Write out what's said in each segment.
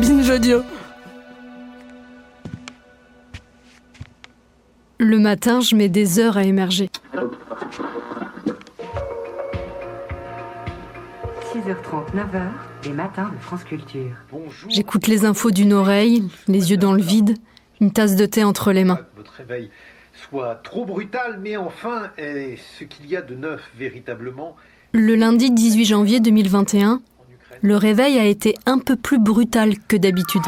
Binge audio. Le matin, je mets des heures à émerger. 6h30, 9h, les matins de France Culture. Bonjour. J'écoute les infos d'une oreille, les yeux dans le vide, une tasse de thé entre les mains. Votre réveil soit trop brutal, mais enfin, ce qu'il y a de neuf véritablement. Le lundi 18 janvier 2021, le réveil a été un peu plus brutal que d'habitude.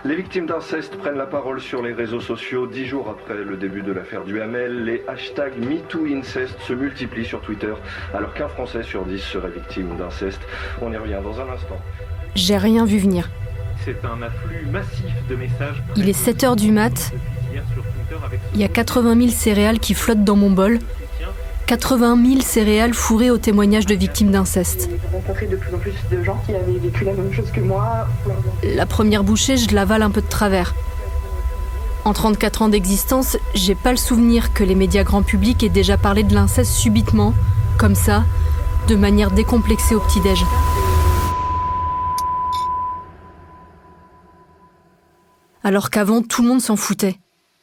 Les victimes d'inceste prennent la parole sur les réseaux sociaux. 10 jours après le début de l'affaire Duhamel, les hashtags MeTooInceste se multiplient sur Twitter, alors qu'un Français sur 10 serait victime d'inceste. On y revient dans un instant. J'ai rien vu venir. C'est un afflux massif de messages. Il est 7h du mat. Il y a 80 000 céréales qui flottent dans mon bol. 80 000 céréales fourrées au témoignage de victimes d'inceste. J'ai rencontré de plus en plus de gens qui avaient vécu la même chose que moi. La première bouchée, je l'avale un peu de travers. En 34 ans d'existence, j'ai pas le souvenir que les médias grand public aient déjà parlé de l'inceste subitement, comme ça, de manière décomplexée au petit-déj. Alors qu'avant, tout le monde s'en foutait.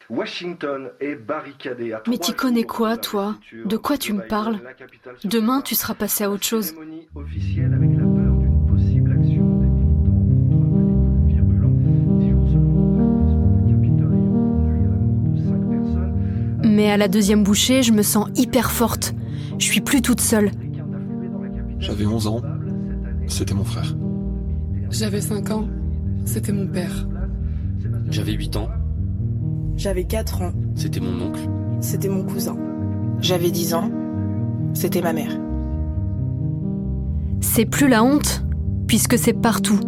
Washington est barricadé à Mais 3 t'y connais jours quoi, de la toi ? future De quoi tu me Joe parles ? Biden, la capitale se Demain, prépare tu seras passé à autre chose. cérémonie officielle avec la peur d'une possible action des militants contre les plus virulents. 10 jours seulement après l'envahissement du Capitole ayant conduit à la mort de 5 personnes. Mais à la deuxième bouchée, je me sens hyper forte. Je suis plus toute seule. J'avais 11 ans, c'était mon frère. J'avais 5 ans, c'était mon père. J'avais 8 ans, J'avais 4 ans, c'était mon oncle. c'était mon cousin. J'avais 10 ans, c'était ma mère. C'est plus la honte, puisque c'est partout,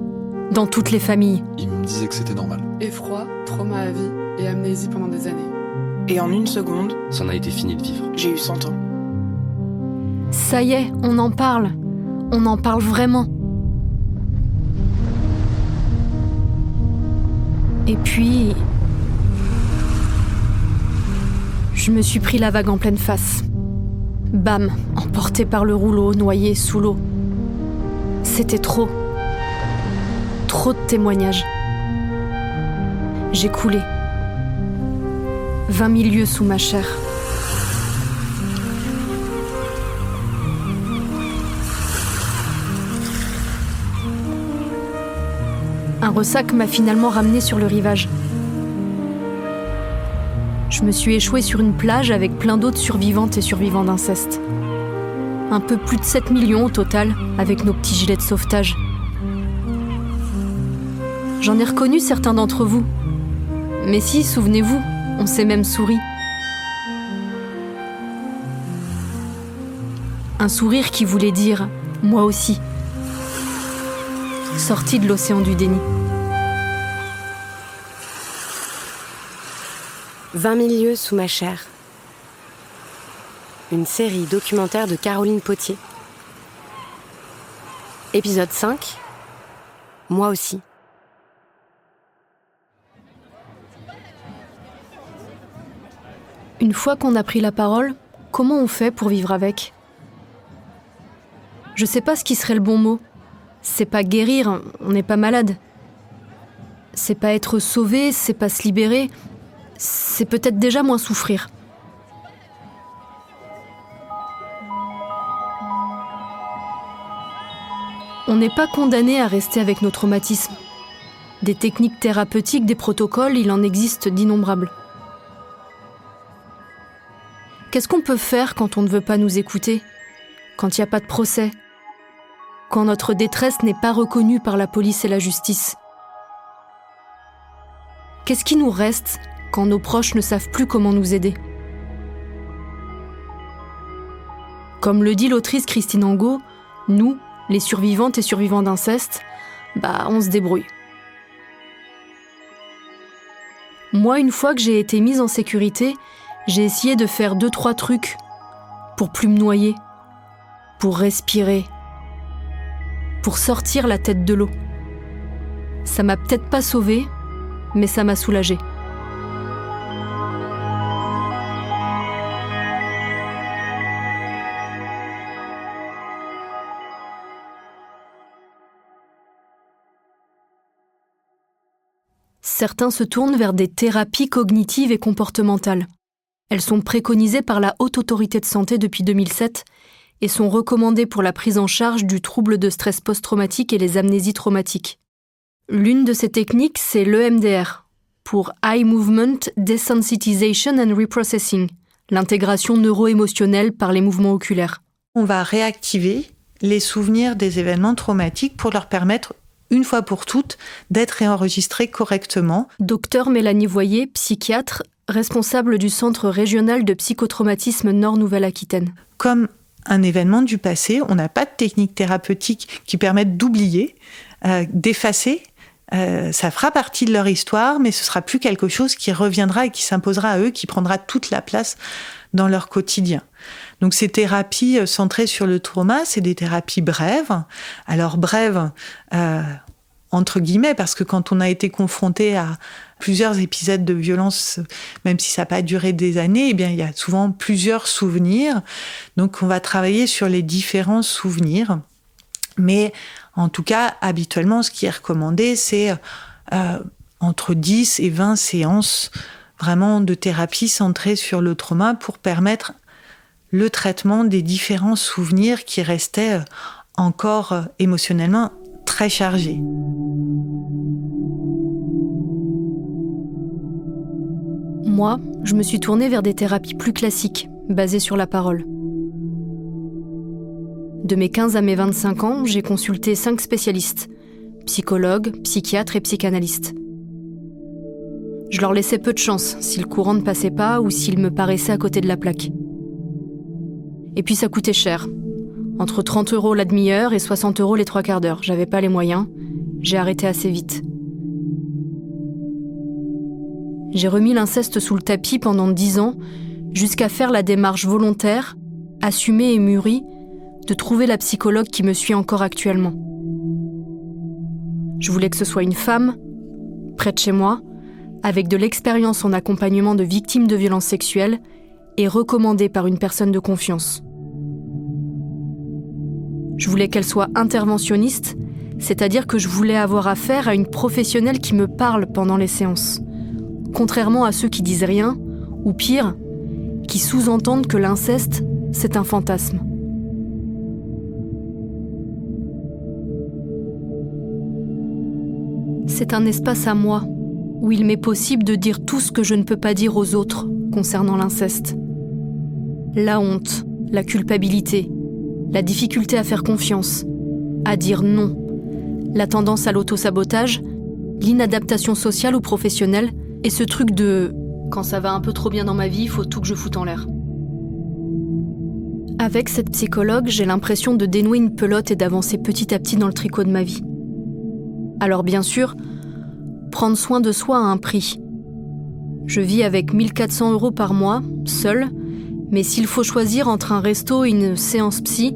dans toutes les familles. Il me disait que c'était normal. Effroi, trauma à vie et amnésie pendant des années. Et en une seconde, C'en a été fini de vivre. j'ai eu 100 ans. Ça y est, on en parle. On en parle vraiment. Et puis... je me suis pris la vague en pleine face. Bam, emporté par le rouleau, noyé sous l'eau. C'était trop. Trop de témoignages. J'ai coulé. 20 000 lieues sous ma chair. Un ressac m'a finalement ramené sur le rivage. Je me suis échouée sur une plage avec plein d'autres survivantes et survivants d'inceste. Un peu plus de 7 millions au total, avec nos petits gilets de sauvetage. J'en ai reconnu certains d'entre vous. Mais si, souvenez-vous, on s'est même souri. Un sourire qui voulait dire « moi aussi ». Sorti de l'océan du déni. 20 000 lieues sous ma chair. Une série documentaire de Caroline Potier. Épisode 5. Moi aussi. Une fois qu'on a pris la parole, comment on fait pour vivre avec ? Je sais pas ce qui serait le bon mot. C'est pas guérir, on n'est pas malade. C'est pas être sauvé, c'est pas se libérer. C'est peut-être déjà moins souffrir. On n'est pas condamné à rester avec nos traumatismes. Des techniques thérapeutiques, des protocoles, il en existe d'innombrables. Qu'est-ce qu'on peut faire quand on ne veut pas nous écouter ? Quand il n'y a pas de procès ? Quand notre détresse n'est pas reconnue par la police et la justice ? Qu'est-ce qui nous reste quand nos proches ne savent plus comment nous aider ? Comme le dit l'autrice Christine Angot, nous, les survivantes et survivants d'inceste, on se débrouille. Moi, une fois que j'ai été mise en sécurité, j'ai essayé de faire 2-3 trucs pour plus me noyer, pour respirer, pour sortir la tête de l'eau. Ça m'a peut-être pas sauvée, mais ça m'a soulagée. certains se tournent vers des thérapies cognitives et comportementales. Elles sont préconisées par la Haute Autorité de Santé depuis 2007 et sont recommandées pour la prise en charge du trouble de stress post-traumatique et les amnésies traumatiques. L'une de ces techniques, c'est l'EMDR, pour Eye Movement Desensitization and Reprocessing, l'intégration neuro-émotionnelle par les mouvements oculaires. On va réactiver les souvenirs des événements traumatiques pour leur permettre, une fois pour toutes, d'être réenregistrés correctement. Docteur Mélanie Voyer, psychiatre, responsable du Centre régional de psychotraumatisme Nord-Nouvelle-Aquitaine. Comme un événement du passé, on n'a pas de technique thérapeutique qui permette d'oublier, d'effacer. Ça fera partie de leur histoire, mais ce sera plus quelque chose qui reviendra et qui s'imposera à eux, qui prendra toute la place dans leur quotidien. Donc ces thérapies centrées sur le trauma, c'est des thérapies brèves. Alors brèves, entre guillemets, parce que quand on a été confronté à plusieurs épisodes de violence, même si ça n'a pas duré des années, eh bien, il y a souvent plusieurs souvenirs. Donc on va travailler sur les différents souvenirs. Mais en tout cas, habituellement, ce qui est recommandé, c'est entre 10 et 20 séances vraiment de thérapie centrée sur le trauma pour permettre le traitement des différents souvenirs qui restaient encore émotionnellement très chargés. Moi, je me suis tournée vers des thérapies plus classiques, basées sur la parole. De mes 15 à mes 25 ans, j'ai consulté 5 spécialistes, psychologues, psychiatres et psychanalystes. Je leur laissais peu de chance si le courant ne passait pas ou s'ils me paraissaient à côté de la plaque. Et puis ça coûtait cher. Entre 30 € la demi-heure et 60 € les 3/4 d'heure. J'avais pas les moyens. J'ai arrêté assez vite. J'ai remis l'inceste sous le tapis pendant 10 ans, jusqu'à faire la démarche volontaire, assumée et mûrie, de trouver la psychologue qui me suit encore actuellement. Je voulais que ce soit une femme, près de chez moi, avec de l'expérience en accompagnement de victimes de violences sexuelles et recommandée par une personne de confiance. Je voulais qu'elle soit interventionniste, c'est-à-dire que je voulais avoir affaire à une professionnelle qui me parle pendant les séances, contrairement à ceux qui disent rien, ou pire, qui sous-entendent que l'inceste, c'est un fantasme. C'est un espace à moi, où il m'est possible de dire tout ce que je ne peux pas dire aux autres concernant l'inceste. La honte, la culpabilité, la difficulté à faire confiance, à dire non, la tendance à l'auto-sabotage, l'inadaptation sociale ou professionnelle, et ce truc de « quand ça va un peu trop bien dans ma vie, il faut tout que je foute en l'air ». Avec cette psychologue, j'ai l'impression de dénouer une pelote et d'avancer petit à petit dans le tricot de ma vie. Alors bien sûr, prendre soin de soi a un prix. Je vis avec 1 400 € par mois, seule, mais s'il faut choisir entre un resto et une séance psy,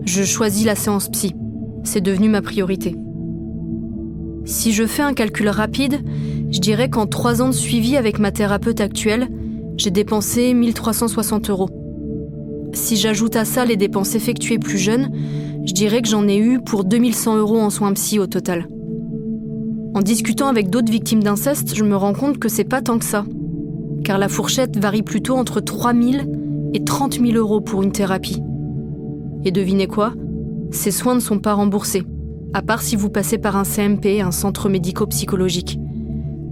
je choisis la séance psy. C'est devenu ma priorité. Si je fais un calcul rapide, je dirais qu'en 3 ans de suivi avec ma thérapeute actuelle, j'ai dépensé 1 360 €. Si j'ajoute à ça les dépenses effectuées plus jeunes, je dirais que j'en ai eu pour 2 100 € en soins psy au total. En discutant avec d'autres victimes d'inceste, je me rends compte que c'est pas tant que ça. Car la fourchette varie plutôt entre 3 000 et 30 000 € pour une thérapie. Et devinez quoi ? Ces soins ne sont pas remboursés, à part si vous passez par un CMP, un centre médico-psychologique.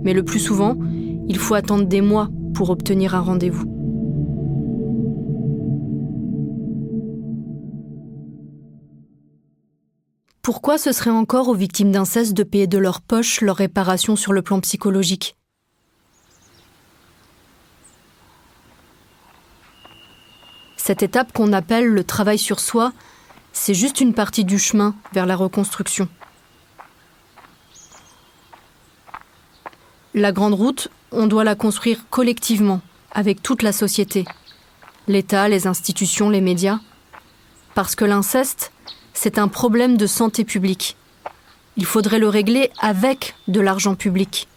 Mais le plus souvent, il faut attendre des mois pour obtenir un rendez-vous. Pourquoi ce serait encore aux victimes d'inceste de payer de leur poche leur réparation sur le plan psychologique ? Cette étape qu'on appelle le travail sur soi, c'est juste une partie du chemin vers la reconstruction. La grande route, on doit la construire collectivement, avec toute la société. L'État, les institutions, les médias. Parce que l'inceste, c'est un problème de santé publique. Il faudrait le régler avec de l'argent public.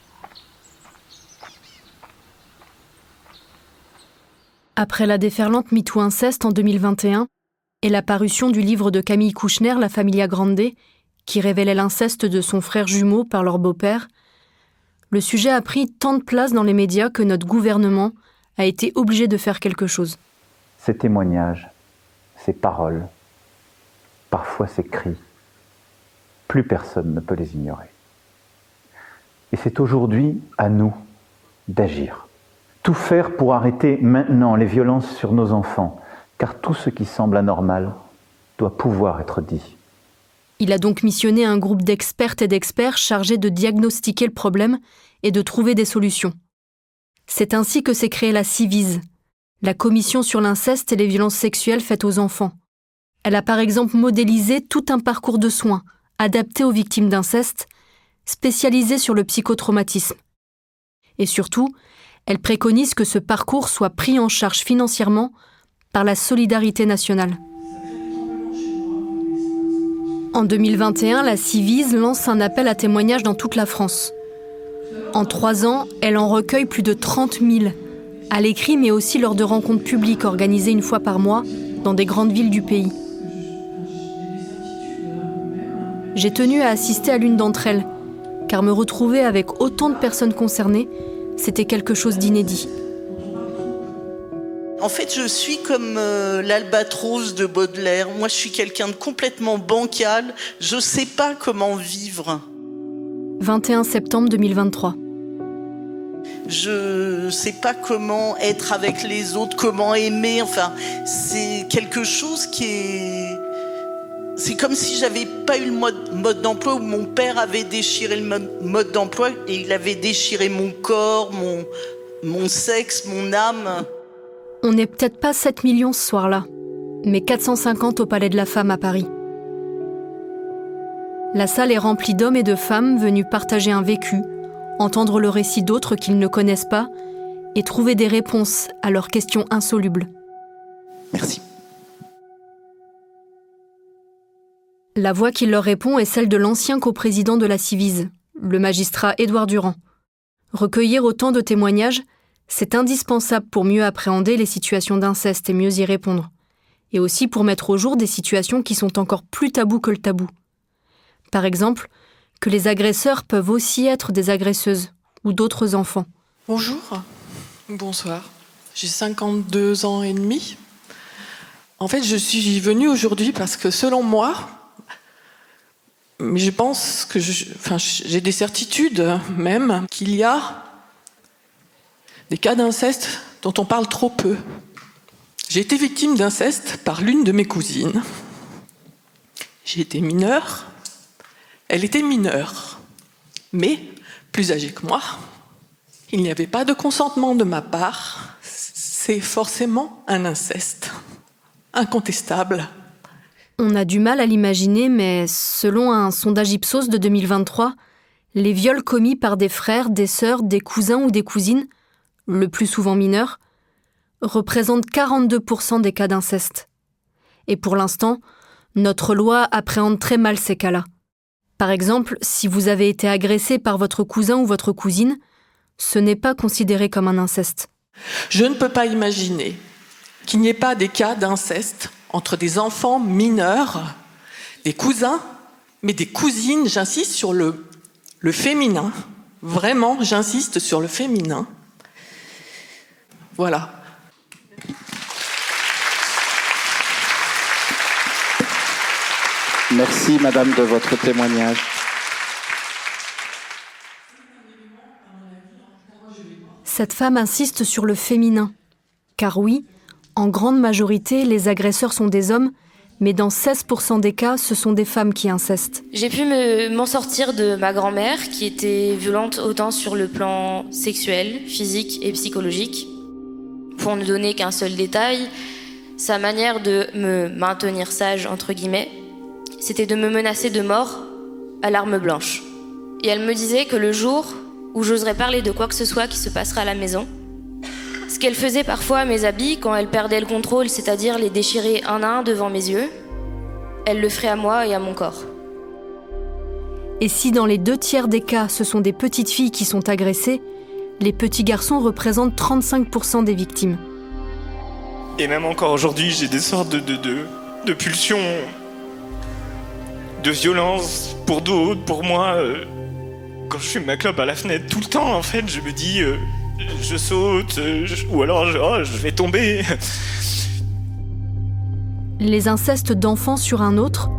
Après la déferlante MeToo Inceste en 2021 et la parution du livre de Camille Kouchner, La Familia Grande, qui révélait l'inceste de son frère jumeau par leur beau-père, Le sujet a pris tant de place dans les médias que notre gouvernement a été obligé de faire quelque chose. Ces témoignages, ces paroles, parfois ces cris, plus personne ne peut les ignorer. Et c'est aujourd'hui à nous d'agir. Tout faire pour arrêter maintenant les violences sur nos enfants, car tout ce qui semble anormal doit pouvoir être dit. Il a donc missionné un groupe d'expertes et d'experts chargés de diagnostiquer le problème et de trouver des solutions. C'est ainsi que s'est créée la Civise, la Commission sur l'inceste et les violences sexuelles faites aux enfants. Elle a par exemple modélisé tout un parcours de soins adapté aux victimes d'inceste, spécialisé sur le psychotraumatisme. Et surtout, elle préconise que ce parcours soit pris en charge financièrement par la solidarité nationale. En 2021, la Civise lance un appel à témoignages dans toute la France. En 3 ans, elle en recueille plus de 30 000, à l'écrit mais aussi lors de rencontres publiques organisées une fois par mois dans des grandes villes du pays. J'ai tenu à assister à l'une d'entre elles, car me retrouver avec autant de personnes concernées, c'était quelque chose d'inédit. En fait, je suis comme l'albatros de Baudelaire. Moi, je suis quelqu'un de complètement bancal. Je ne sais pas comment vivre. 21 septembre 2023. Je ne sais pas comment être avec les autres, comment aimer. Enfin, c'est quelque chose qui est... C'est comme si j'avais pas eu le mode d'emploi où mon père avait déchiré le mode d'emploi et il avait déchiré mon corps, mon sexe, mon âme. On n'est peut-être pas 7 millions ce soir-là, mais 450 au Palais de la Femme à Paris. La salle est remplie d'hommes et de femmes venus partager un vécu, entendre le récit d'autres qu'ils ne connaissent pas et trouver des réponses à leurs questions insolubles. Merci. La voix qui leur répond est celle de l'ancien coprésident de la Civise, le magistrat Édouard Durand. Recueillir autant de témoignages, c'est indispensable pour mieux appréhender les situations d'inceste et mieux y répondre. Et aussi pour mettre au jour des situations qui sont encore plus tabous que le tabou. Par exemple, que les agresseurs peuvent aussi être des agresseuses ou d'autres enfants. Bonjour, bonsoir. J'ai 52 ans et demi. En fait, je suis venue aujourd'hui parce que selon moi, mais je pense que j'ai des certitudes même qu'il y a des cas d'inceste dont on parle trop peu. J'ai été victime d'inceste par l'une de mes cousines. J'ai été mineure, elle était mineure, mais plus âgée que moi. Il n'y avait pas de consentement de ma part. C'est forcément un inceste, incontestable. On a du mal à l'imaginer, mais selon un sondage Ipsos de 2023, les viols commis par des frères, des sœurs, des cousins ou des cousines, le plus souvent mineurs, représentent 42% des cas d'inceste. Et pour l'instant, notre loi appréhende très mal ces cas-là. Par exemple, si vous avez été agressé par votre cousin ou votre cousine, ce n'est pas considéré comme un inceste. Je ne peux pas imaginer qu'il n'y ait pas des cas d'inceste entre des enfants mineurs, des cousins, mais des cousines. J'insiste sur le féminin. Vraiment, j'insiste sur le féminin. Voilà. Merci, madame, de votre témoignage. Cette femme insiste sur le féminin. Car oui, en grande majorité, les agresseurs sont des hommes, mais dans 16% des cas, ce sont des femmes qui incestent. J'ai pu m'en sortir de ma grand-mère, qui était violente autant sur le plan sexuel, physique et psychologique. Pour ne donner qu'un seul détail, sa manière de me maintenir sage, entre guillemets, c'était de me menacer de mort à l'arme blanche. Et elle me disait que le jour où j'oserais parler de quoi que ce soit qui se passera à la maison, ce qu'elle faisait parfois à mes habits quand elle perdait le contrôle, c'est-à-dire les déchirer un à un devant mes yeux, elle le ferait à moi et à mon corps. Et si dans les 2/3 des cas, ce sont des petites filles qui sont agressées, les petits garçons représentent 35% des victimes. Et même encore aujourd'hui, j'ai des sortes de pulsions, de violence pour d'autres, pour moi. quand je fume ma clope à la fenêtre tout le temps, en fait, je me dis, je saute, ou alors je vais tomber. Les incestes d'enfants sur un autre,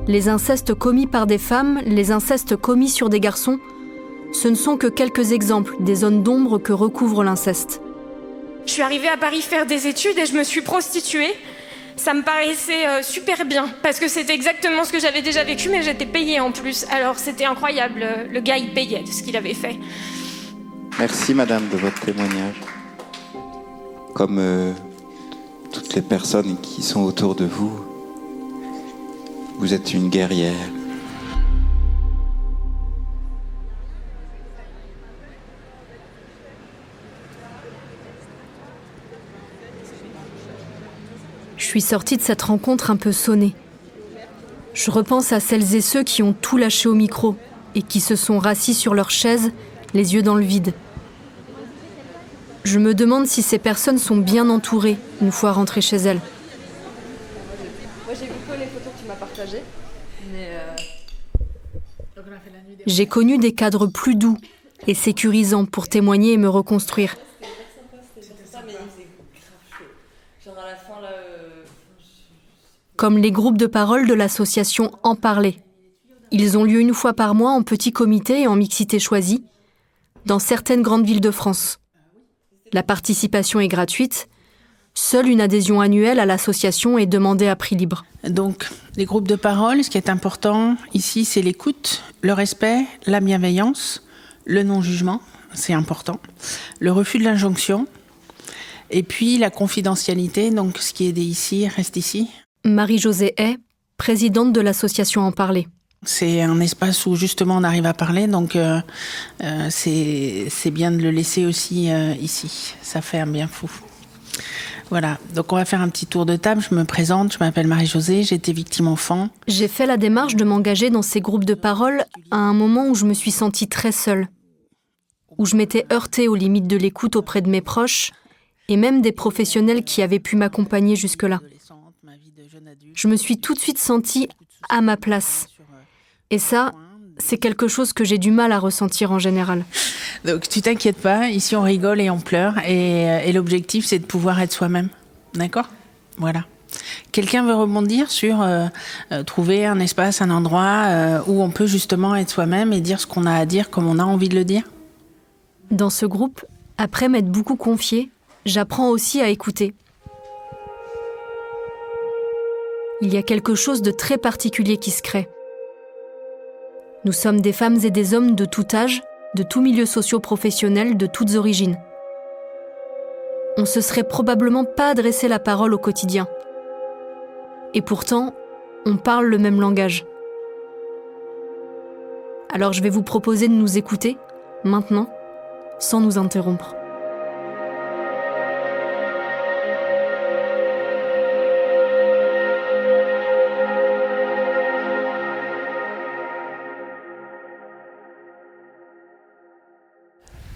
les incestes commis par des femmes, les incestes commis sur des garçons, ce ne sont que quelques exemples des zones d'ombre que recouvre l'inceste. Je suis arrivée à Paris faire des études et je me suis prostituée. Ça me paraissait super bien, parce que c'était exactement ce que j'avais déjà vécu, mais j'étais payée en plus. Alors c'était incroyable, le gars il payait de ce qu'il avait fait. Merci madame de votre témoignage. Comme toutes les personnes qui sont autour de vous, vous êtes une guerrière. Je suis sortie de cette rencontre un peu sonnée. Je repense à celles et ceux qui ont tout lâché au micro et qui se sont rassis sur leur chaise, les yeux dans le vide. Je me demande si ces personnes sont bien entourées une fois rentrées chez elles. Moi j'ai vu que les photos que tu m'as partagées, mais J'ai connu des cadres plus doux et sécurisants pour témoigner et me reconstruire. Comme les groupes de parole de l'association En Parler. Ils ont lieu une fois par mois en petit comité et en mixité choisie, dans certaines grandes villes de France. La participation est gratuite. Seule une adhésion annuelle à l'association est demandée à prix libre. Donc, les groupes de parole, ce qui est important ici, c'est l'écoute, le respect, la bienveillance, le non-jugement, c'est important, le refus de l'injonction, et puis la confidentialité, donc ce qui est dit ici reste ici. Marie-Josée Hay, présidente de l'association En Parler. C'est un espace où justement on arrive à parler, donc c'est bien de le laisser aussi ici. Ça fait un bien fou. Voilà, donc on va faire un petit tour de table. Je me présente, je m'appelle Marie-Josée, j'ai été victime enfant. J'ai fait la démarche de m'engager dans ces groupes de parole à un moment où je me suis sentie très seule, où je m'étais heurtée aux limites de l'écoute auprès de mes proches et même des professionnels qui avaient pu m'accompagner jusque-là. Je me suis tout de suite sentie à ma place. Et ça, c'est quelque chose que j'ai du mal à ressentir en général. Donc tu t'inquiètes pas, ici on rigole et on pleure et l'objectif c'est de pouvoir être soi-même. D'accord ? Voilà. Quelqu'un veut rebondir sur trouver un espace, un endroit où on peut justement être soi-même et dire ce qu'on a à dire comme on a envie de le dire ? Dans ce groupe, après m'être beaucoup confiée, j'apprends aussi à écouter. Il y a quelque chose de très particulier qui se crée. Nous sommes des femmes et des hommes de tout âge, de tous milieux socio-professionnels, de toutes origines. On se serait probablement pas adressé la parole au quotidien. Et pourtant, on parle le même langage. Alors je vais vous proposer de nous écouter, maintenant, sans nous interrompre.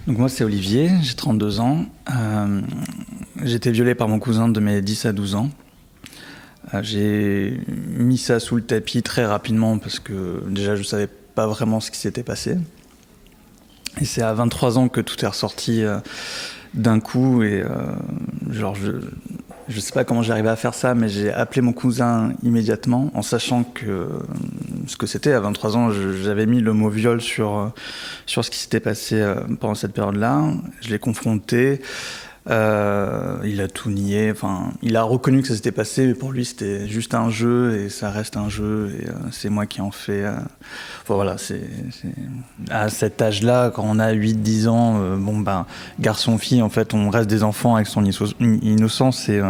Donc moi c'est Olivier, j'ai 32 ans. J'ai été violé par mon cousin de mes 10 à 12 ans. J'ai mis ça sous le tapis très rapidement parce que déjà je savais pas vraiment ce qui s'était passé. Et c'est à 23 ans que tout est ressorti d'un coup et je sais pas comment j'ai arrivé à faire ça, mais j'ai appelé mon cousin immédiatement en sachant que ce que c'était. À 23 ans, j'avais mis le mot viol sur ce qui s'était passé pendant cette période-là. Je l'ai confronté. Il a tout nié. Enfin, il a reconnu que ça s'était passé, mais pour lui, c'était juste un jeu et ça reste un jeu. Et c'est moi qui en fais. Voilà, c'est à cet âge-là, quand on a 8-10 ans, garçon-fille, en fait, on reste des enfants avec son innocence et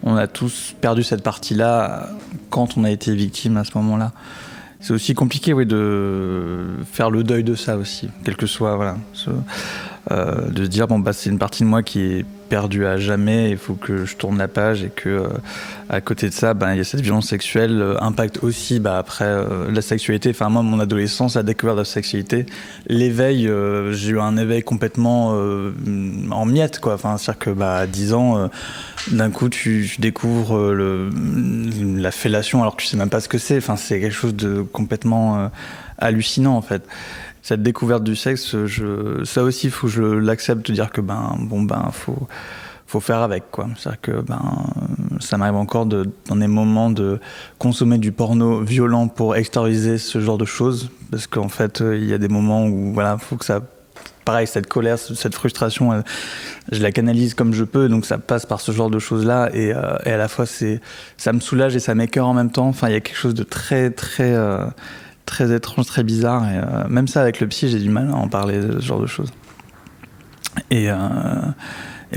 on a tous perdu cette partie-là quand on a été victime à ce moment-là. C'est aussi compliqué, oui, de faire le deuil de ça aussi, quel que soit, voilà. De se dire, c'est une partie de moi qui est perdue à jamais, il faut que je tourne la page et que, à côté de ça, il y a cette violence sexuelle, impact aussi, après, la sexualité. Enfin, moi, mon adolescence, la découverte de la sexualité, l'éveil, j'ai eu un éveil complètement en miettes, quoi. Enfin, c'est-à-dire que, à 10 ans, d'un coup, tu découvres la fellation alors que tu sais même pas ce que c'est. Enfin, c'est quelque chose de complètement hallucinant, en fait. cette découverte du sexe, ça aussi, il faut que je l'accepte, de dire que faut faire avec, quoi. C'est-à-dire que ça m'arrive encore dans des moments de consommer du porno violent pour extérioriser ce genre de choses, parce qu'en fait, il y a des moments où faut que ça... Pareil, cette colère, cette frustration, je la canalise comme je peux, donc ça passe par ce genre de choses-là, et à la fois, ça me soulage et ça m'écœure en même temps. Enfin, il y a quelque chose de très, très, très étrange, très bizarre, et même ça, avec le psy, j'ai du mal à en parler, de ce genre de choses. Et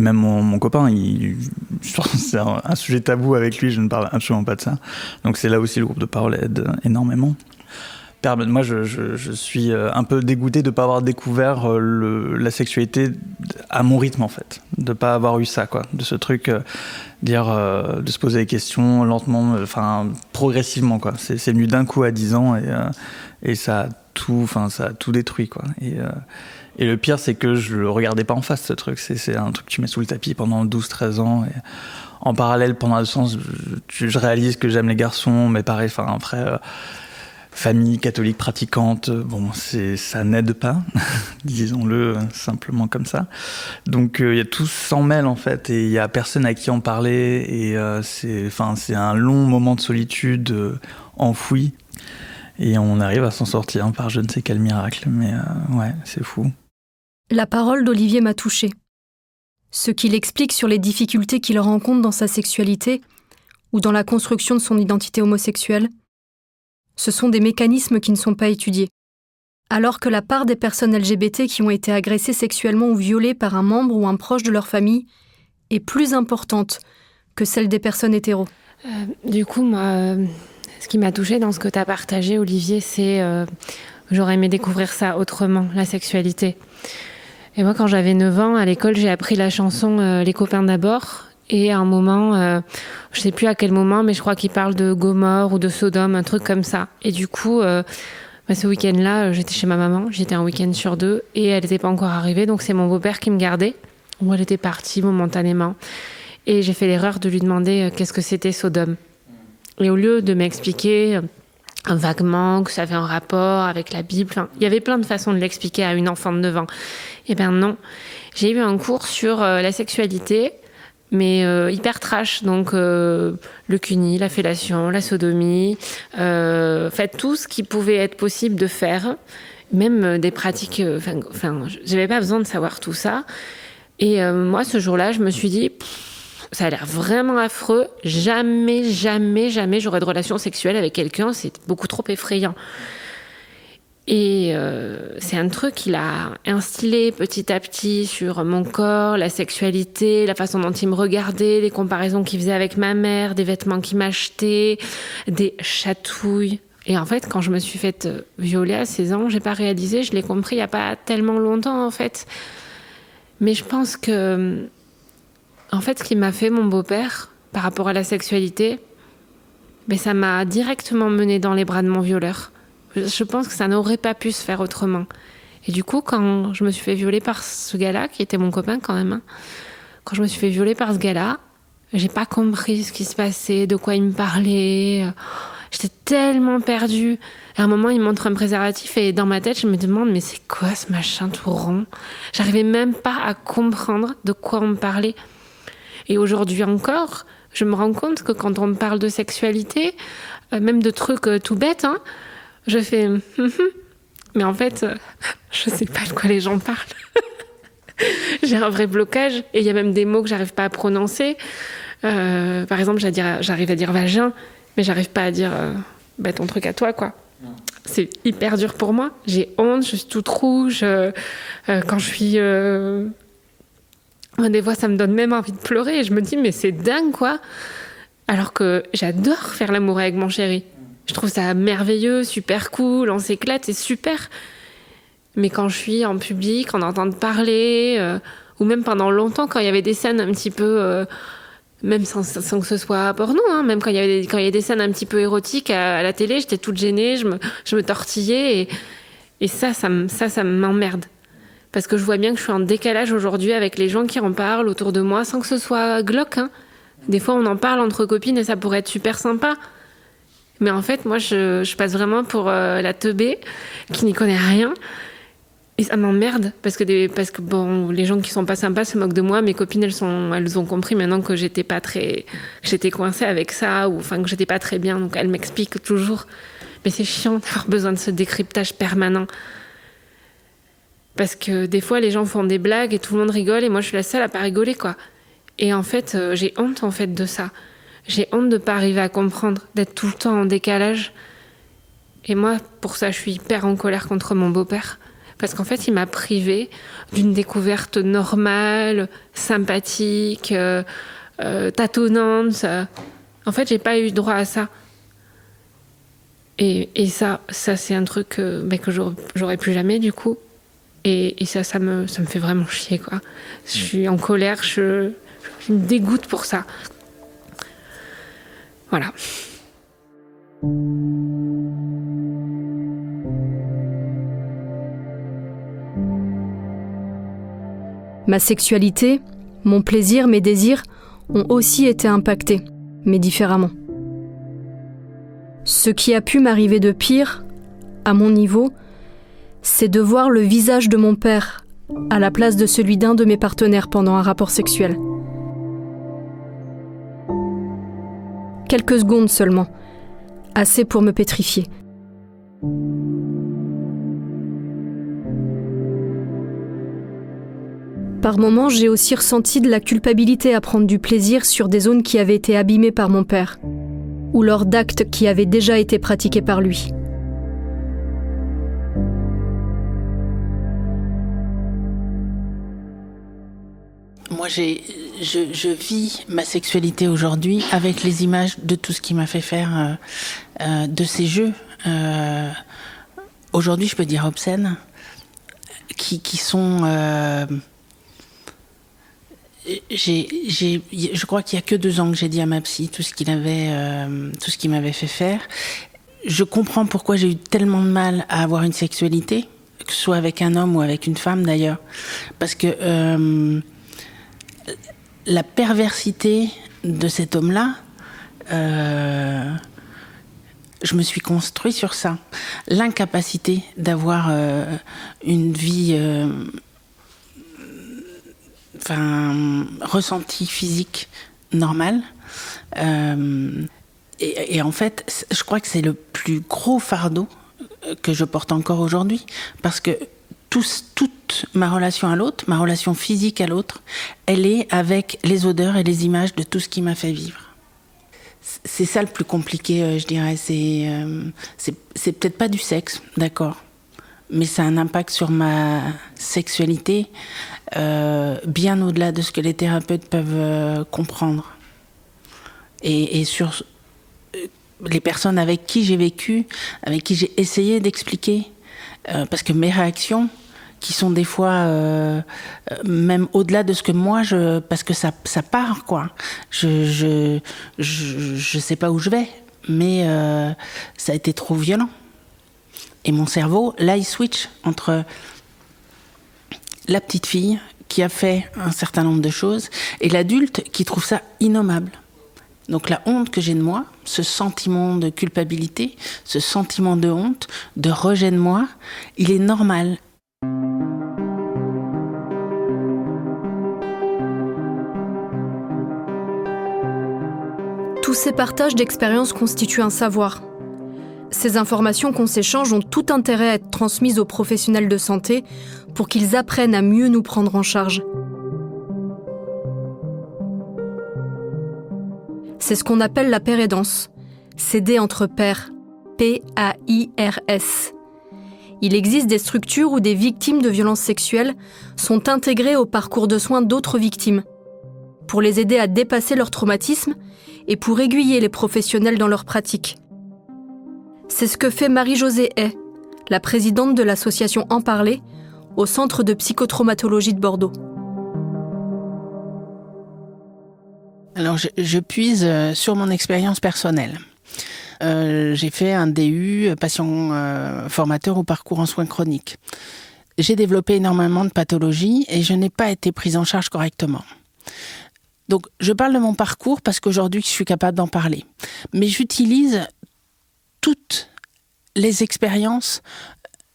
même mon copain, je pense que c'est un sujet tabou avec lui, je ne parle absolument pas de ça. Donc c'est là aussi le groupe de parole aide énormément. Moi, je suis un peu dégoûté de ne pas avoir découvert la sexualité à mon rythme, en fait. De ne pas avoir eu ça, quoi. De ce truc, de se poser des questions lentement, progressivement, quoi. C'est venu d'un coup à 10 ans et ça a tout détruit, quoi. Et le pire, c'est que je le regardais pas en face, ce truc. C'est un truc que tu mets sous le tapis pendant 12-13 ans. Et en parallèle, pendant l'adolescence, je réalise que j'aime les garçons, mais pareil, après... famille catholique pratiquante, ça n'aide pas, disons-le simplement comme ça. Donc tout s'en mêle en fait, et il y a personne à qui en parler, et c'est un long moment de solitude enfoui, et on arrive à s'en sortir par je ne sais quel miracle, mais c'est fou. La parole d'Olivier m'a touchée. Ce qu'il explique sur les difficultés qu'il rencontre dans sa sexualité ou dans la construction de son identité homosexuelle, ce sont des mécanismes qui ne sont pas étudiés. Alors que la part des personnes LGBT qui ont été agressées sexuellement ou violées par un membre ou un proche de leur famille est plus importante que celle des personnes hétéros. Du coup, moi, ce qui m'a touchée dans ce que tu as partagé, Olivier, c'est j'aurais aimé découvrir ça autrement, la sexualité. Et moi, quand j'avais 9 ans, à l'école, j'ai appris la chanson « Les copains d'abord ». Et à un moment, je sais plus à quel moment, mais je crois qu'il parle de Gomorrhe ou de Sodome, un truc comme ça. Et du coup, ce week-end-là, j'étais chez ma maman, j'étais un week-end sur 2, et elle n'était pas encore arrivée, donc c'est mon beau-père qui me gardait, ou elle était partie momentanément. Et j'ai fait l'erreur de lui demander qu'est-ce que c'était Sodome. Et au lieu de m'expliquer vaguement que ça avait un rapport avec la Bible, il y avait plein de façons de l'expliquer à une enfant de 9 ans. Eh ben non, j'ai eu un cours sur la sexualité, mais hyper trash, donc le cuni, la fellation, la sodomie, tout ce qui pouvait être possible de faire, même des pratiques, j'avais pas besoin de savoir tout ça. Et moi, ce jour-là, je me suis dit, ça a l'air vraiment affreux, jamais j'aurais de relation sexuelle avec quelqu'un, c'est beaucoup trop effrayant. Et c'est un truc qu'il a instillé petit à petit sur mon corps, la sexualité, la façon dont il me regardait, les comparaisons qu'il faisait avec ma mère, des vêtements qu'il m'achetait, des chatouilles. Et en fait, quand je me suis faite violer à 16 ans, j'ai pas réalisé, je l'ai compris il y a pas tellement longtemps en fait. Mais je pense que, en fait, ce qui m'a fait mon beau-père par rapport à la sexualité, ça m'a directement menée dans les bras de mon violeur. Je pense que ça n'aurait pas pu se faire autrement. Et du coup, quand je me suis fait violer par ce gars-là, qui était mon copain quand même, quand je me suis fait violer par ce gars-là, j'ai pas compris ce qui se passait, de quoi il me parlait. J'étais tellement perdue. À un moment, il montre un préservatif et dans ma tête, je me demande, mais c'est quoi ce machin tout rond ? J'arrivais même pas à comprendre de quoi on me parlait. Et aujourd'hui encore, je me rends compte que quand on me parle de sexualité, même de trucs tout bêtes, je fais mais en fait, je sais pas de quoi les gens parlent. J'ai un vrai blocage et il y a même des mots que j'arrive pas à prononcer. Par exemple, j'arrive à dire vagin, mais j'arrive pas à dire ton truc à toi, quoi. C'est hyper dur pour moi. J'ai honte, je suis toute rouge. Quand je suis... des fois, ça me donne même envie de pleurer et je me dis, mais c'est dingue, quoi. Alors que j'adore faire l'amour avec mon chéri. Je trouve ça merveilleux, super cool, on s'éclate, c'est super. Mais quand je suis en public, en entend parler, ou même pendant longtemps, quand il y avait des scènes un petit peu, même sans que ce soit porno, même quand il y a des scènes un petit peu érotiques à la télé, j'étais toute gênée, je me tortillais, et ça m'emmerde. Parce que je vois bien que je suis en décalage aujourd'hui avec les gens qui en parlent autour de moi, sans que ce soit glauque. Des fois, on en parle entre copines et ça pourrait être super sympa. Mais en fait, moi, je passe vraiment pour la teubée qui n'y connaît rien. Et ça m'emmerde parce que bon, les gens qui sont pas sympas se moquent de moi. Mes copines, elles ont compris maintenant que j'étais coincée avec ça, ou enfin que j'étais pas très bien. Donc elles m'expliquent toujours. Mais c'est chiant d'avoir besoin de ce décryptage permanent. Parce que des fois, les gens font des blagues et tout le monde rigole et moi, je suis la seule à pas rigoler, quoi. Et en fait, j'ai honte en fait de ça. J'ai honte de pas arriver à comprendre, d'être tout le temps en décalage. Et moi, pour ça, je suis hyper en colère contre mon beau-père. Parce qu'en fait, il m'a privée d'une découverte normale, sympathique, tâtonnante. En fait, j'ai pas eu droit à ça. Et ça c'est un truc que j'aurais plus jamais, du coup. Et ça me fait vraiment chier, quoi. Je suis en colère, je me dégoûte pour ça. Voilà. Ma sexualité, mon plaisir, mes désirs ont aussi été impactés, mais différemment. Ce qui a pu m'arriver de pire, à mon niveau, c'est de voir le visage de mon père à la place de celui d'un de mes partenaires pendant un rapport sexuel. Quelques secondes seulement, assez pour me pétrifier. Par moments, j'ai aussi ressenti de la culpabilité à prendre du plaisir sur des zones qui avaient été abîmées par mon père, ou lors d'actes qui avaient déjà été pratiqués par lui. Moi, je vis ma sexualité aujourd'hui avec les images de tout ce qui m'a fait faire de ces jeux. Aujourd'hui, je peux dire obscènes, qui sont... je crois qu'il y a que 2 ans que j'ai dit à ma psy tout ce qu'il m'avait fait faire. Je comprends pourquoi j'ai eu tellement de mal à avoir une sexualité, que ce soit avec un homme ou avec une femme d'ailleurs, parce que la perversité de cet homme-là, je me suis construit sur ça. L'incapacité d'avoir une vie, ressentie physique normale. Et en fait, je crois que c'est le plus gros fardeau que je porte encore aujourd'hui, parce que toute ma relation à l'autre, ma relation physique à l'autre, elle est avec les odeurs et les images de tout ce qui m'a fait vivre. C'est ça le plus compliqué, je dirais. C'est peut-être pas du sexe, d'accord, mais ça a un impact sur ma sexualité bien au-delà de ce que les thérapeutes peuvent comprendre. Et sur les personnes avec qui j'ai vécu, avec qui j'ai essayé d'expliquer, parce que mes réactions, qui sont des fois même au-delà de ce que moi parce que ça part, quoi. Je sais pas où je vais, mais ça a été trop violent. Et mon cerveau, là, il switch entre la petite fille qui a fait un certain nombre de choses et l'adulte qui trouve ça innommable. Donc la honte que j'ai de moi, ce sentiment de culpabilité, ce sentiment de honte, de rejet de moi, il est normal. Tous ces partages d'expériences constituent un savoir. Ces informations qu'on s'échange ont tout intérêt à être transmises aux professionnels de santé pour qu'ils apprennent à mieux nous prendre en charge. C'est ce qu'on appelle la pairaidance, s'aider entre pairs, P-A-I-R-S. Il existe des structures où des victimes de violences sexuelles sont intégrées au parcours de soins d'autres victimes, pour les aider à dépasser leur traumatisme et pour aiguiller les professionnels dans leur pratique. C'est ce que fait Marie-Josée Hay, la présidente de l'association En Parler, au Centre de psychotraumatologie de Bordeaux. Alors, je puise sur mon expérience personnelle. J'ai fait un DU, patient formateur au parcours en soins chroniques. J'ai développé énormément de pathologies et je n'ai pas été prise en charge correctement. Donc, je parle de mon parcours parce qu'aujourd'hui, je suis capable d'en parler. Mais j'utilise toutes les expériences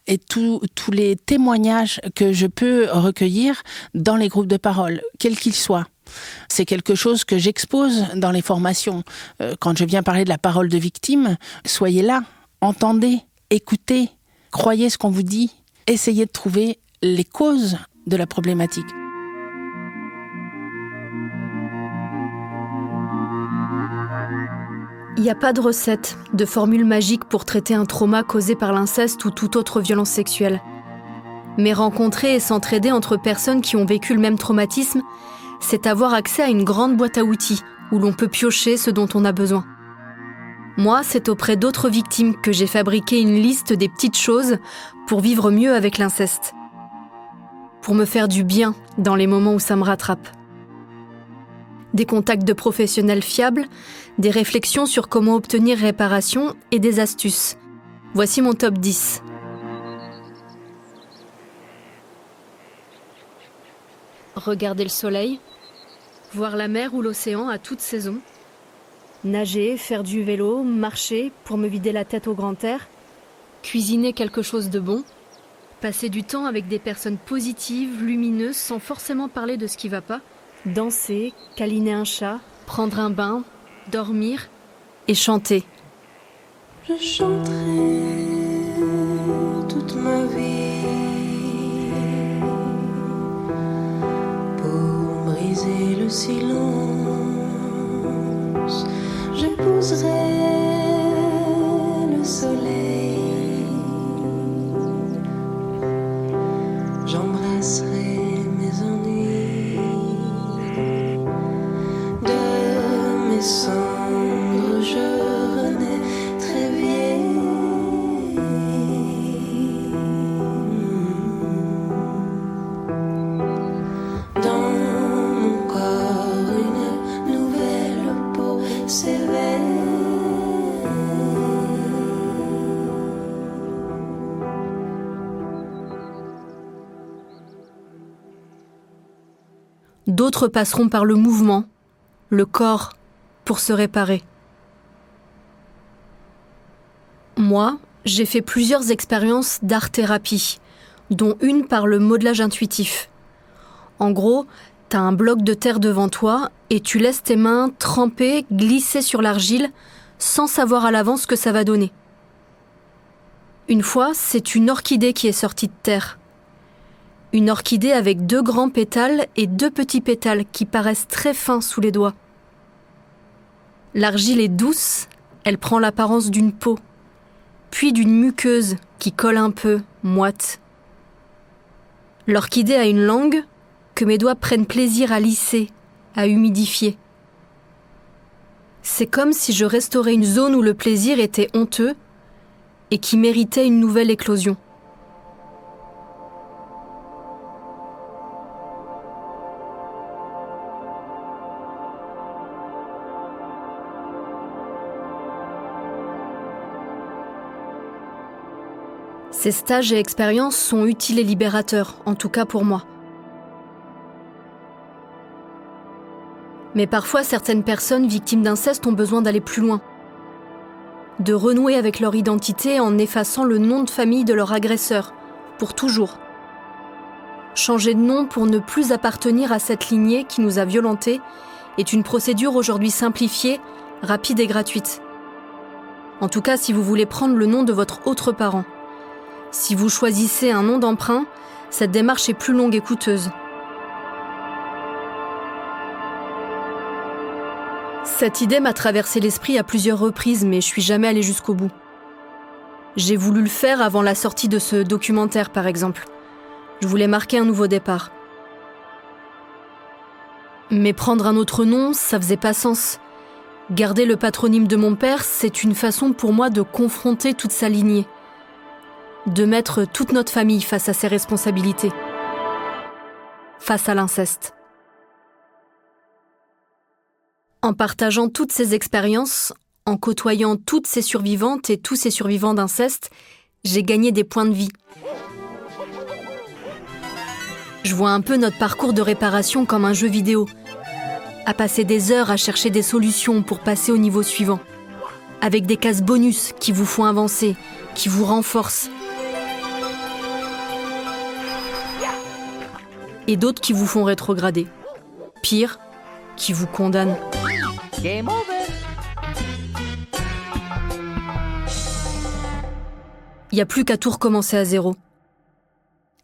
et tous les témoignages que je peux recueillir dans les groupes de parole, quels qu'ils soient. C'est quelque chose que j'expose dans les formations. Quand je viens parler de la parole de victime, soyez là, entendez, écoutez, croyez ce qu'on vous dit, essayez de trouver les causes de la problématique. Il n'y a pas de recette, de formule magique pour traiter un trauma causé par l'inceste ou toute autre violence sexuelle. Mais rencontrer et s'entraider entre personnes qui ont vécu le même traumatisme, c'est avoir accès à une grande boîte à outils où l'on peut piocher ce dont on a besoin. Moi, c'est auprès d'autres victimes que j'ai fabriqué une liste des petites choses pour vivre mieux avec l'inceste. Pour me faire du bien dans les moments où ça me rattrape. Des contacts de professionnels fiables, des réflexions sur comment obtenir réparation et des astuces. Voici mon top 10. Regarder le soleil, voir la mer ou l'océan à toute saison, nager, faire du vélo, marcher pour me vider la tête au grand air, cuisiner quelque chose de bon, passer du temps avec des personnes positives, lumineuses, sans forcément parler de ce qui va pas, danser, câliner un chat, prendre un bain, dormir et chanter. Je chanterai toute ma vie pour briser le silence. J'épouserai le soleil, j'embrasserai mes ennuis, de mes cendres je renaîtrai vieille. Dans mon corps une nouvelle peau s'éveille. D'autres passeront par le mouvement, le corps, pour se réparer. Moi, j'ai fait plusieurs expériences d'art-thérapie, dont une par le modelage intuitif. En gros, t'as un bloc de terre devant toi et tu laisses tes mains tremper, glisser sur l'argile, sans savoir à l'avance ce que ça va donner. Une fois, c'est une orchidée qui est sortie de terre. Une orchidée avec 2 grands pétales et 2 petits pétales qui paraissent très fins sous les doigts. L'argile est douce, elle prend l'apparence d'une peau, puis d'une muqueuse qui colle un peu, moite. L'orchidée a une langue que mes doigts prennent plaisir à lisser, à humidifier. C'est comme si je restaurais une zone où le plaisir était honteux et qui méritait une nouvelle éclosion. Ces stages et expériences sont utiles et libérateurs, en tout cas pour moi. Mais parfois, certaines personnes victimes d'inceste ont besoin d'aller plus loin. De renouer avec leur identité en effaçant le nom de famille de leur agresseur, pour toujours. Changer de nom pour ne plus appartenir à cette lignée qui nous a violentés est une procédure aujourd'hui simplifiée, rapide et gratuite. En tout cas, si vous voulez prendre le nom de votre autre parent. Si vous choisissez un nom d'emprunt, cette démarche est plus longue et coûteuse. Cette idée m'a traversé l'esprit à plusieurs reprises, mais je suis jamais allée jusqu'au bout. J'ai voulu le faire avant la sortie de ce documentaire, par exemple. Je voulais marquer un nouveau départ. Mais prendre un autre nom, ça faisait pas sens. Garder le patronyme de mon père, c'est une façon pour moi de confronter toute sa lignée. De mettre toute notre famille face à ses responsabilités, face à l'inceste. En partageant toutes ces expériences, en côtoyant toutes ces survivantes et tous ces survivants d'inceste, j'ai gagné des points de vie. Je vois un peu notre parcours de réparation comme un jeu vidéo, à passer des heures à chercher des solutions pour passer au niveau suivant, avec des cases bonus qui vous font avancer, qui vous renforcent. et d'autres qui vous font rétrograder. Pire, qui vous condamnent. Game over. Il n'y a plus qu'à tout recommencer à zéro.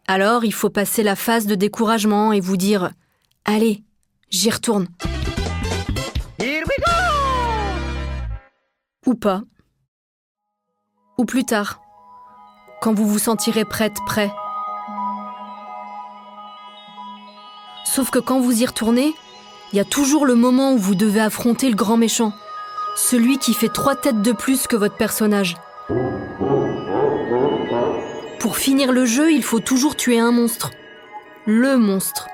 Alors, il faut passer la phase de découragement et vous dire « Allez, j'y retourne ». Here we go. Ou pas. Ou plus tard, quand vous vous sentirez prête, prêt. Sauf que quand vous y retournez, il y a toujours le moment où vous devez affronter le grand méchant, celui qui fait 3 têtes de plus que votre personnage. Pour finir le jeu, il faut toujours tuer un monstre. Le monstre.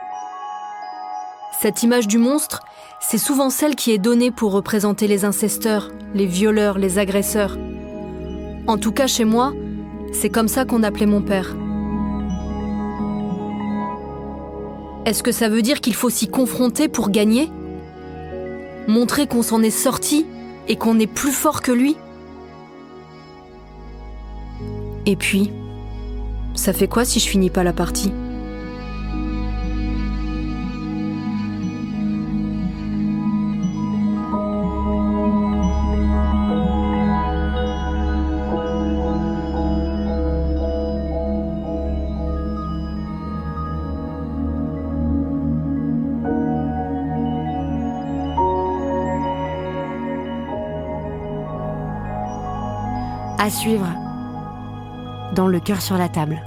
Cette image du monstre, c'est souvent celle qui est donnée pour représenter les incesteurs, les violeurs, les agresseurs. En tout cas, chez moi, c'est comme ça qu'on appelait mon père. Est-ce que ça veut dire qu'il faut s'y confronter pour gagner ? Montrer qu'on s'en est sorti et qu'on est plus fort que lui ? Et puis, ça fait quoi si je finis pas la partie ? À suivre dans Le cœur sur la table.